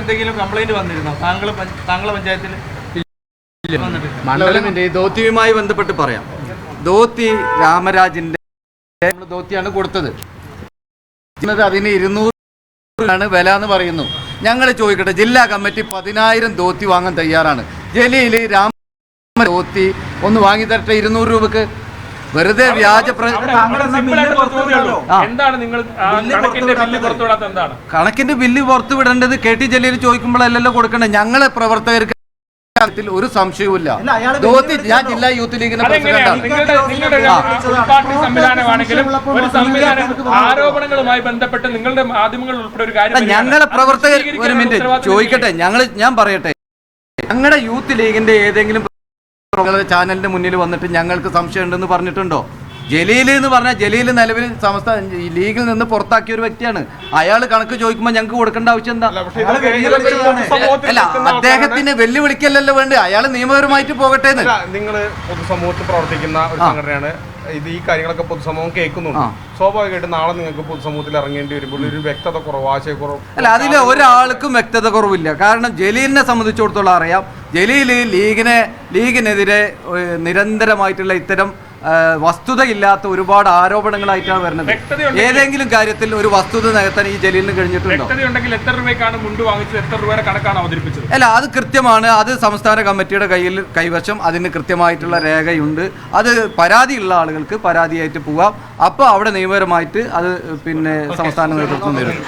എന്തെങ്കിലും കംപ്ലൈന്റ് വന്നിരുന്നോ താങ്കളെ പഞ്ചായത്തിൽ? മണ്ഡലമിന്റെ ഈ ധോത്തിയുമായി ബന്ധപ്പെട്ട് പറയാം. ധോത്തി രാമരാജിന്റെ ധോത്തിയാണ് കൊടുത്തത്. അതിന് 200 വില എന്ന് പറയുന്നു. ഞങ്ങൾ ചോദിക്കട്ടെ, ജില്ലാ കമ്മിറ്റി 10,000 ധോത്തി വാങ്ങാൻ തയ്യാറാണ്. ജലീൽ രാമ ധോത്തി ഒന്ന് വാങ്ങി തരട്ടെ 200 രൂപക്ക്. വെറുതെ വ്യാജ കണക്കിന്റെ ബില്ല് പുറത്തുവിടേണ്ടത് KT ജലീൽ ചോദിക്കുമ്പോഴല്ലല്ലോ കൊടുക്കേണ്ടത്. ഞങ്ങളെ പ്രവർത്തകർക്ക് ഒരു സംശയവുമില്ല. ധോത്തി ഞാൻ ജില്ലാ യൂത്ത് ലീഗിന്റെ പ്രസിഡന്റാണ്. ആരോപണങ്ങളുമായി ബന്ധപ്പെട്ട് നിങ്ങളുടെ മാധ്യമങ്ങൾ ഉൾപ്പെടെ ഒരു കാര്യം ഞങ്ങളെ പ്രവർത്തകർ ഒരു മിനിറ്റ് ചോദിക്കട്ടെ, ഞാൻ പറയട്ടെ, ഞങ്ങളുടെ യൂത്ത് ലീഗിന്റെ ഏതെങ്കിലും ചാനലിന്റെ മുന്നിൽ വന്നിട്ട് ഞങ്ങൾക്ക് സംശയം ഉണ്ടെന്ന് പറഞ്ഞിട്ടുണ്ടോ? ജലീൽ എന്ന് പറഞ്ഞാൽ ജലീൽ നിലവിൽ സംസ്ഥാന ലീഗിൽ നിന്ന് പുറത്താക്കിയ ഒരു വ്യക്തിയാണ്. അയാൾ കണക്ക് ചോദിക്കുമ്പോൾ ഞങ്ങൾക്ക് കൊടുക്കേണ്ട ആവശ്യം എന്താ? അല്ല, അദ്ദേഹത്തിന് വെല്ലുവിളിക്കല്ലല്ലോ വേണ്ടത്, അയാൾ നിയമപരമായിട്ട് പോകട്ടെ. നിങ്ങൾ പൊതുസമൂഹത്തിൽ പ്രവർത്തിക്കുന്ന ഒരു സംഘടനയാണ്. ഇത് ഈ കാര്യങ്ങളൊക്കെ പൊതുസമൂഹം കേൾക്കുന്നുണ്ട്. സ്വാഭാവികമായിട്ട് നാളെ നിങ്ങൾക്ക് പൊതുസമൂഹത്തിൽ ഇറങ്ങേണ്ടി വരുമ്പോൾ ഒരു വ്യക്തത കുറവ്, ആശയക്കുറവ്. അല്ല, അതിൽ ഒരാൾക്കും വ്യക്തത കുറവില്ല. കാരണം ജലീലിനെ സംബന്ധിച്ചിടത്തോളം അറിയാം, ജലീൽ ലീഗിനെതിരെ നിരന്തരമായിട്ടുള്ള ഇത്തരം വസ്തുതയില്ലാത്ത ഒരുപാട് ആരോപണങ്ങളായിട്ടാണ് വരുന്നത്. ഏതെങ്കിലും കാര്യത്തിൽ ഒരു വസ്തുത നികത്താൻ ഈ ജലീലിന് കഴിഞ്ഞിട്ടുണ്ടോ? അല്ല, അത് കൃത്യമാണ്. അത് സംസ്ഥാന കമ്മിറ്റിയുടെ കൈവശം അതിന് കൃത്യമായിട്ടുള്ള രേഖയുണ്ട്. അത് പരാതിയുള്ള ആളുകൾക്ക് പരാതിയായിട്ട് പോവാം. അപ്പോൾ അവിടെ നിയമപരമായിട്ട് അത് സംസ്ഥാന നേതൃത്വം നേരിടും.